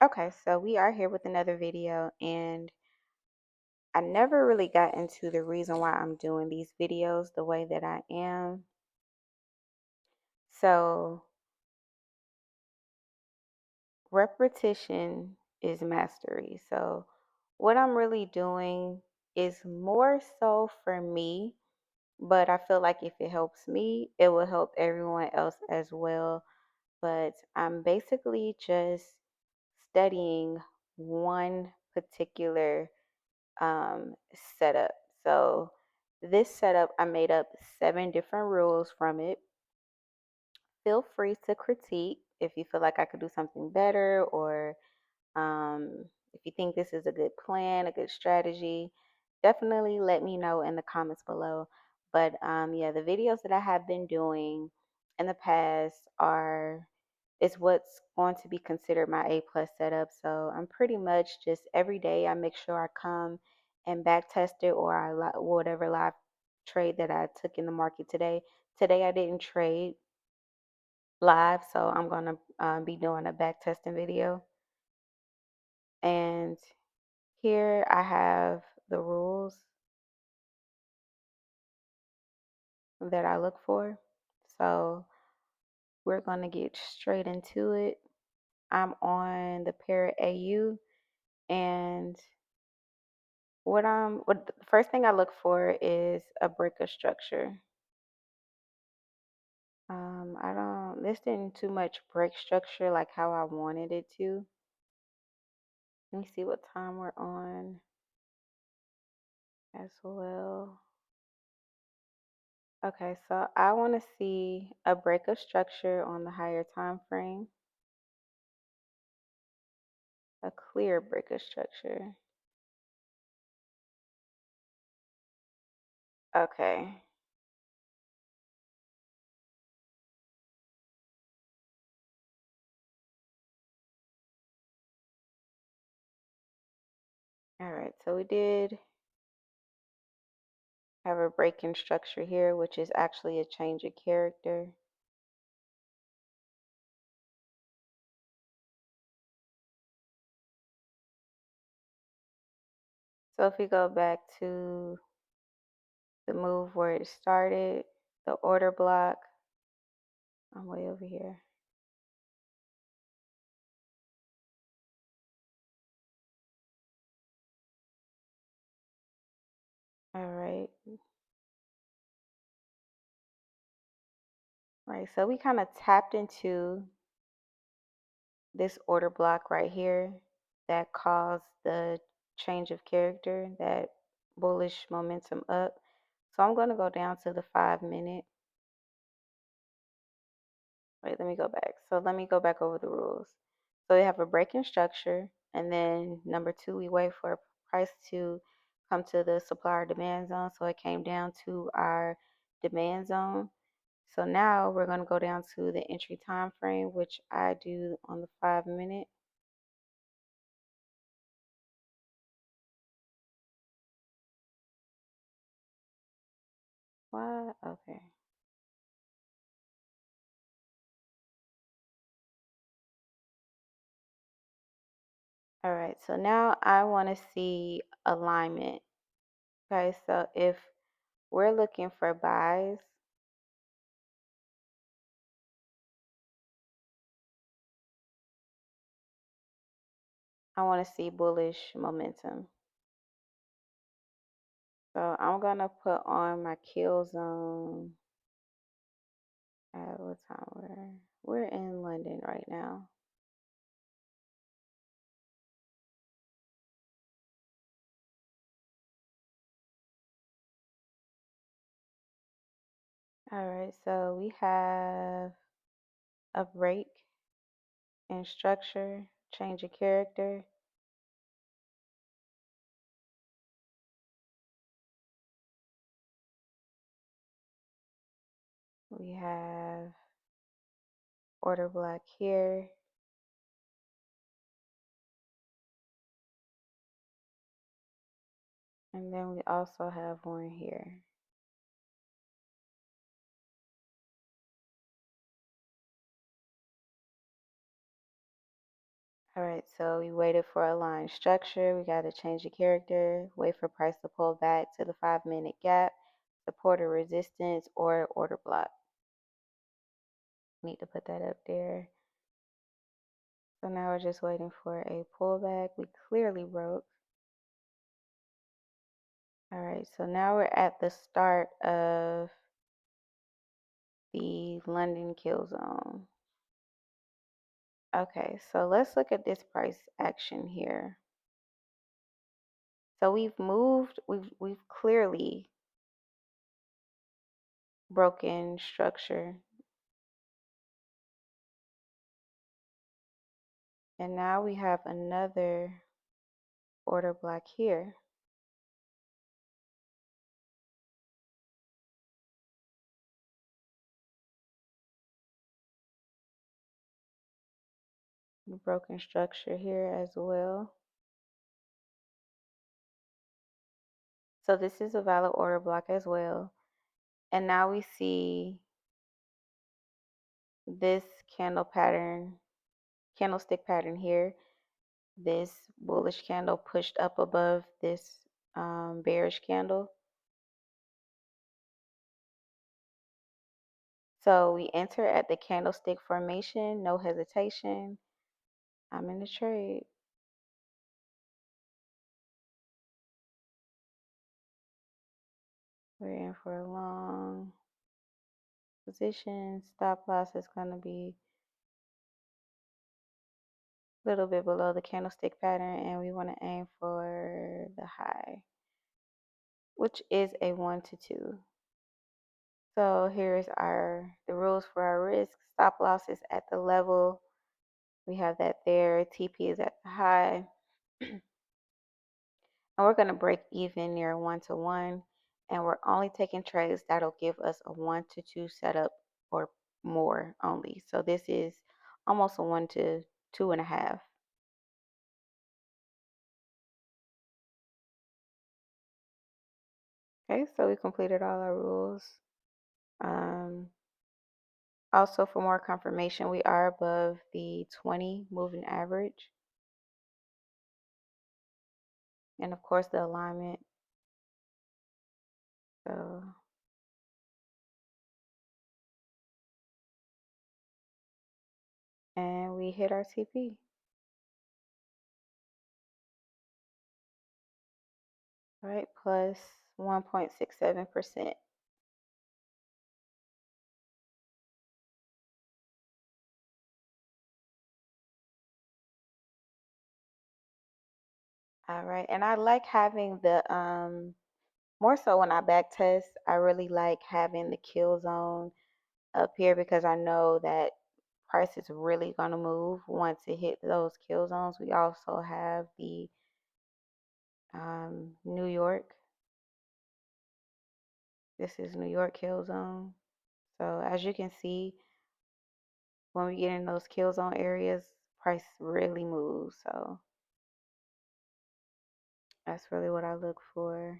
Okay, so we are here with another video, and I never really got into the reason why I'm doing these videos the way that I am. So, repetition is mastery. So, what I'm really doing is more so for me, but I feel like if it helps me, it will help everyone else as well. But I'm basically just studying one particular setup. So this setup, I made up 7 different rules from it. Feel free to critique if you feel like I could do something better, or if you think this is a good plan, a good strategy. Definitely let me know in the comments below. But yeah, the videos that I have been doing in the past are is what's going to be considered my A plus setup. So I'm pretty much just every day I make sure I come and back test it, or whatever live trade that I took in the market today. Today I didn't trade live, so I'm gonna be doing a back testing video. And here I have the rules that I look for. So we're gonna get straight into it. I'm on the pair AU, and what the first thing I look for is a break of structure. I don't this didn't too much break structure like how I wanted it to. Let me see what time we're on as well. Okay, so I want to see a break of structure on the higher time frame, a clear break of structure. Okay. All right. So we did have a break in structure here, which is actually a change of character. So if we go back to the move where it started, the order block, I'm way over here. All right. All right. So we kind of tapped into this order block right here that caused the change of character, that bullish momentum up. So I'm going to go down to the 5 minute. Wait, let me go back. So let me go back over the rules. So we have a break in structure, and then number 2, we wait for price to come to the supply or demand zone. So it came down to our demand zone. So now we're going to go down to the entry time frame, which I do on the 5 minute. What? Okay. All right, so now I want to see alignment. Okay, so if we're looking for buys, I want to see bullish momentum. So I'm gonna put on my kill zone at what time we're in London right now. All right, so we have a break in structure, change of character. We have order block here. And then we also have one here. All right, so we waited for a line structure. We got to change the character, wait for price to pull back to the 5 minute gap, support or resistance, or order block. Need to put that up there. So now we're just waiting for a pullback. We clearly broke. All right, so now we're at the start of the London kill zone. Okay, so let's look at this price action here. So we've moved, we've clearly broken structure. And now we have another order block here. Broken structure here as well. So this is a valid order block as well. And now we see this candlestick pattern here. This bullish candle pushed up above this bearish candle. So we enter at the candlestick formation, no hesitation. I'm in the trade. We're in for a long position. Stop loss is going to be a little bit below the candlestick pattern, and we want to aim for the high, which is a 1 to 2. So here's the rules for our risk. Stop loss is at the level. We have that there. TP is at the high. And we're going to break even near 1 to 1. And we're only taking trades that'll give us a 1 to 2 setup or more only. So this is almost a 1 to 2.5. Okay, so we completed all our rules. Also, for more confirmation, we are above the 20 moving average. And of course, the alignment. So, and we hit our TP. All right, plus 1.67%. All right, and I like having the more so when I back test, I really like having the kill zone up here because I know that price is really gonna move once it hit those kill zones. We also have the New York. This is New York kill zone. So as you can see, when we get in those kill zone areas, price really moves. So that's really what I look for.